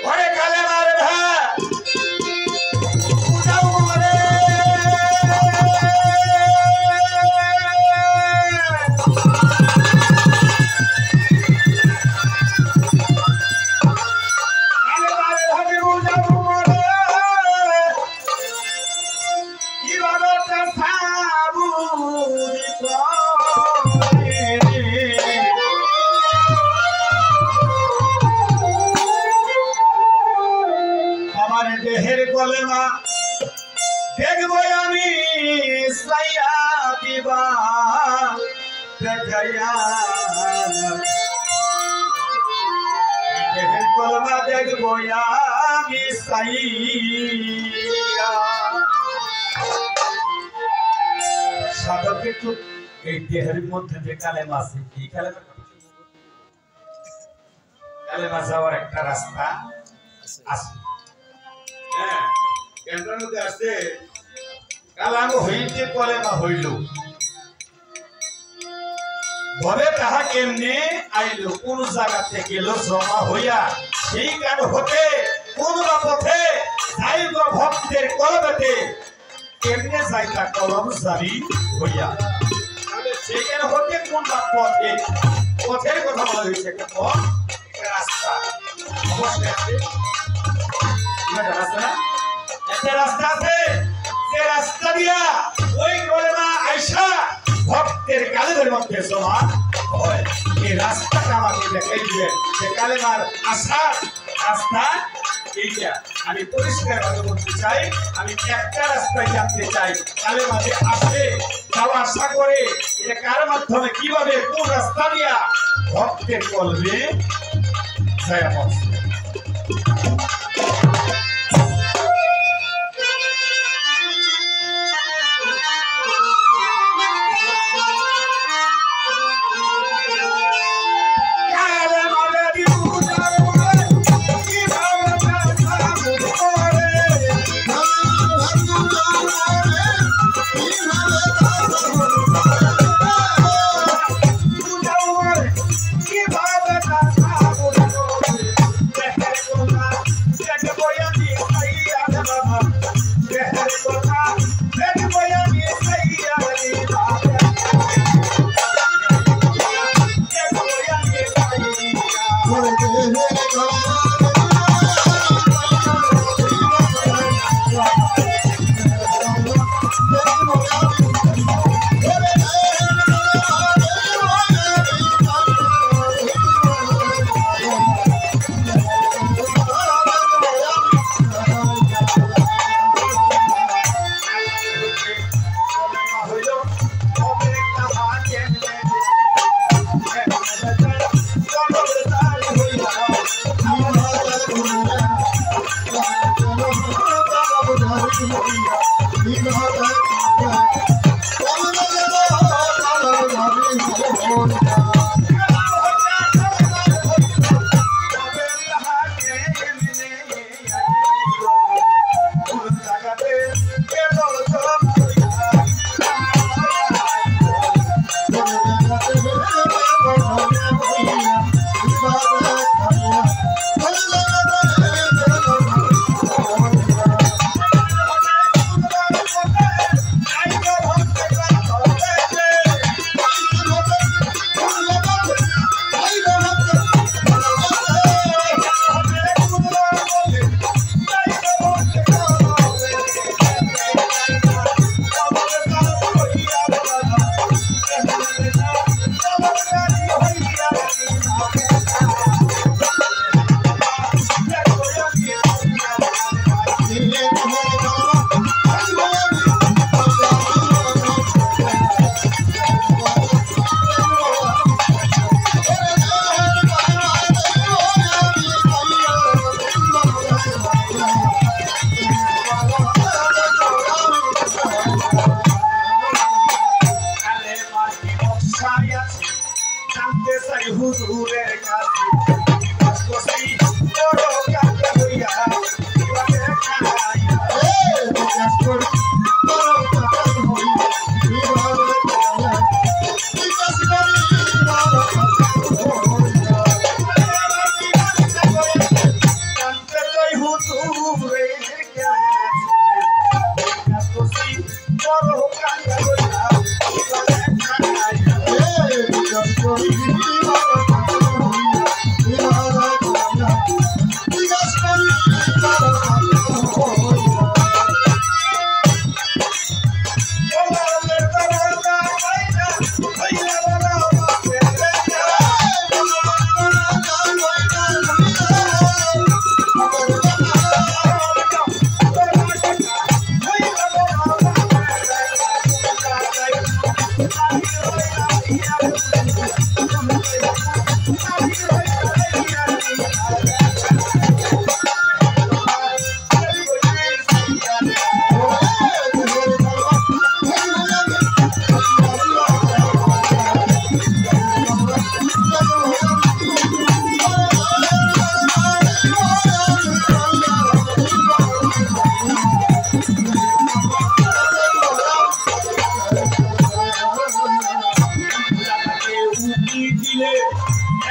ঘরে কালে মারে ভাই দেহের কলেমা দেখবো আমি সাইয়া দিবা দেখাইয়া দেহের কলেমা দেখবো আমি সাইয়া সাধক একটু এই দেহের মধ্যে যে কালেমা আছে এই কালেমা যাওয়ার একটা রাস্তা আছে কালাম হইতে কলেমা হইল ঘরে তাহা কেমনে আইল কোন জায়গা থেকে গেল জমা হইয়া সেই কান হতে কোন বা পথে যাইব ভক্তের কলবেতে কেমনে যাইতা কলম জারি হইয়া তাহলে সেই কান হতে কোন বা পথে পথের কথা বলা হয়েছে একটা পথ একটা রাস্তা অবশ্যই আছে একটা রাস্তা আছে যে রাস্তা দিয়া ওই কলেমা আয়সা ভক্তের কালেমার মধ্যে জমা হয় এই রাস্তাটা আমাকে দেখাই দিবেন যে কালেমার আসার রাস্তা এইটা আমি পরিষ্কার ভাবে বলতে চাই আমি একটা রাস্তায় জানতে চাই কালেমাতে আসে যাওয়া আশা করে এটা কার মাধ্যমে কিভাবে কোন রাস্তা দিয়া ভক্তের কলবে যায়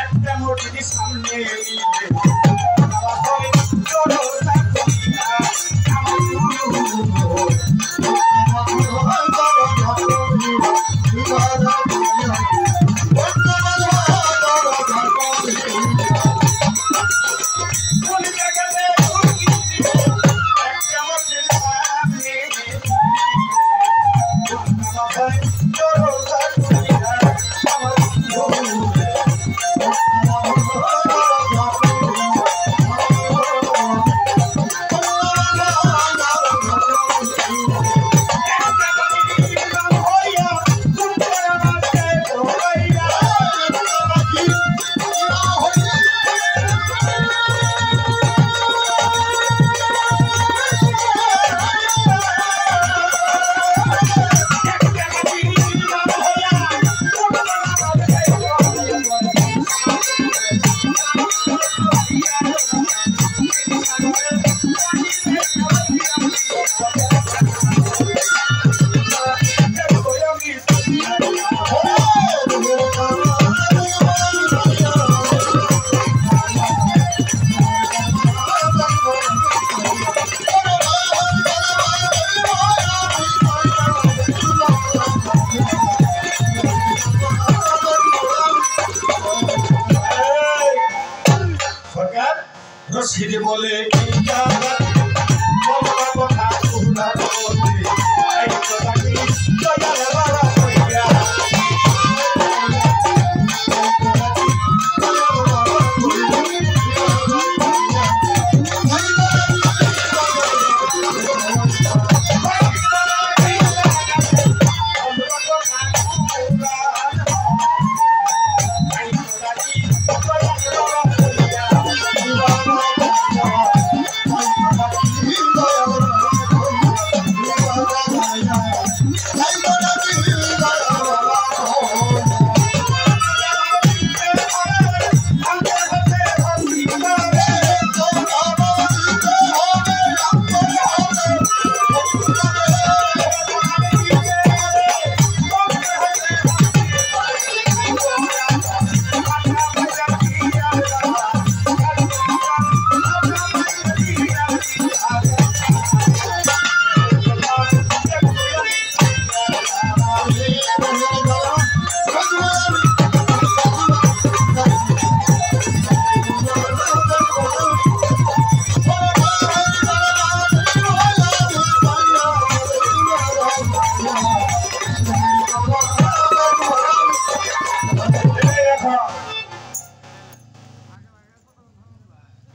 একটা মসজিদের সামনে নিলে বাবা হয় দরজা খুলিয়া আমার রশিদ বলে কথা শুনা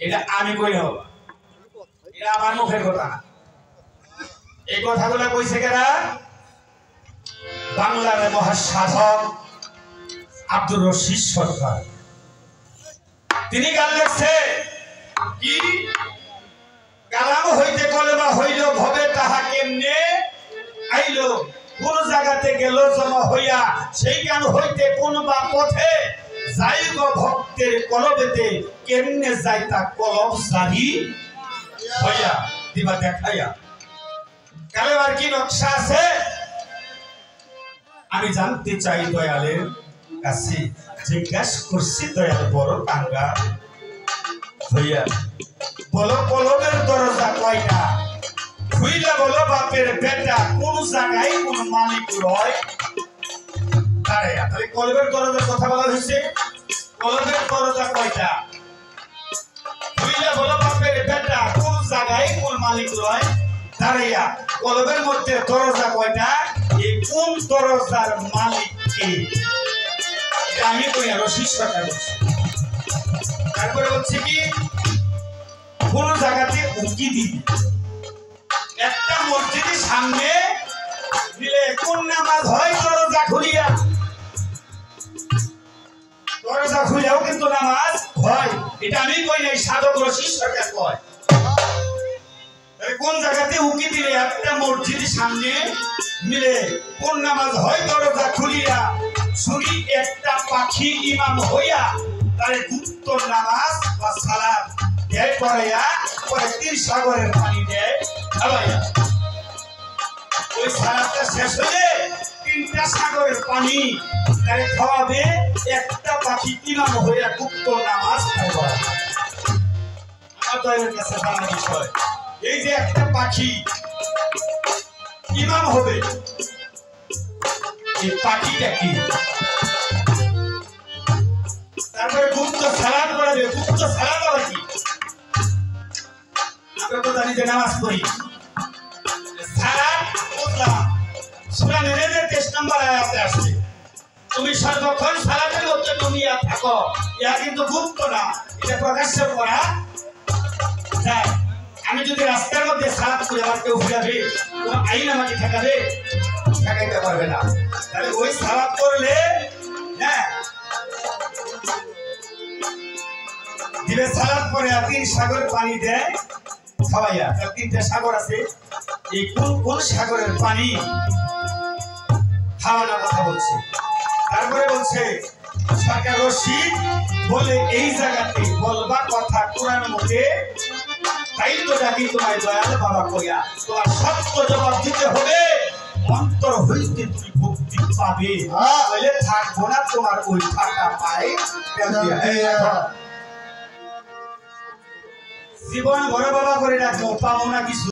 এটা আমি কই হব এটা আমার মুখের কথা না এই কথাগুলো কইছে কেরা বাংলার মহাসাধক আব্দুর রশিদ সরকার তিনি গান লিখছে কি কালাম হইতে কলেমা হইল ভবে তাহা কেমনে আইলো কোন জায়গাতে গেল জমা হইয়া সেই গান হইতে কোন বা পথে যাই গো ভক্তের কলবেতে কেমনে যাই তা কলব জারি হইয়া দিবা দেখাইয়া কালেমার কি নকশা আছে আমি জানতে চাই দয়ালের কাছে জিজ্ঞাসা করছি দয়াল বড় টাঙ্গা হইয়া বলো কলবের দরজা কয়টা খুইলা বলো বাপের বেটা কোন জায়গায় কোন মালিক রয় দাঁড়াইয়া তাহলে কলবের দরজার কথা বলা হয়েছে কলবের দরজা কয়টা খুইলা বলো বাপের বেটা কোন জায়গায় কোন মালিক রয় দাঁড়াইয়া কলবের মধ্যে দরজা কয়টা এই কোন দরজার মালিক কে আমি কই আর শিষ্য করছি তারপরে হচ্ছে কি কোন জায়গাতে উকি দিবি একটা মসজিদের সামনে দিলে কোন নামাজ হয় দরজা খুলিয়া দরজা খুলিয়াও কিন্তু নামাজ হয় এটা আমি কই নাই সাধক রশিদ সরকার কয় কোন জায়গাতে উকি দিলে একটা মসজিদের সামনে মিলে কোন নামাজ হয় দরজা খুলিয়া শুনি একটা পাখি ইমাম হইয়া তার গুপ্ত নামাজ বা সালাত দেয় পড়াইয়া পরে তীর সাগরের পানি দেয় খাওয়াইয়া ওই সালাতটা শেষ হলে তিনটা সাগরের পানি তারে খাওয়াবে, একটা পাখি ইমাম হয়ে গুপ্ত নামাজ পড়বে। আমার দয়ের কাছে জানা বিষয়, এই যে একটা পাখি ইমাম হবে, এই পাখিটা কি? তারপরে গুপ্ত সালাদ পড়াবে। গুপ্ত সালাদ আবার কি? আমরা তো জানি যে নামাজ পড়ি, সালাদ বুঝলাম। সূরা নূরের 23 নম্বর আয়াতে আসছে, তুমি সর্বক্ষণ সালাতের মধ্যে ডুবিয়া থাকো। ইয়া কিন্তু গুপ্ত না, এটা প্রকাশ্যে পড়া যায়। আমি যদি রাস্তার মধ্যে সালাত করে আমার কেউ ফিরাবে, কোনো আইন আমাকে ঠেকাবে? ঠেকাইতে পারবে না। তাহলে ওই সালাত করলে হ্যাঁ দিলে সালাত পরে আর 3 সাগর পানি দেয় খাওয়াইয়া। তার 3টা সাগর আছে, এই কোন সাগরের পানি খাওয়ানোর কথা বলছে। তারপরে বলছে সরকার রশিদ বলে এই জায়গাতে বলবা কথা কোরআন মতে, তাই তো ডাকি তোমায় দয়াল বাবা কইয়া। তোমার সত্য জবাব দিতে হবে, অন্তর হইতে তুমি মুক্তি পাবে, বলে থাকবো না তোমার ওই ফাঁকা পায়ে। জীবন বড় বাবা করে রাখবো, পাবো না কিছু।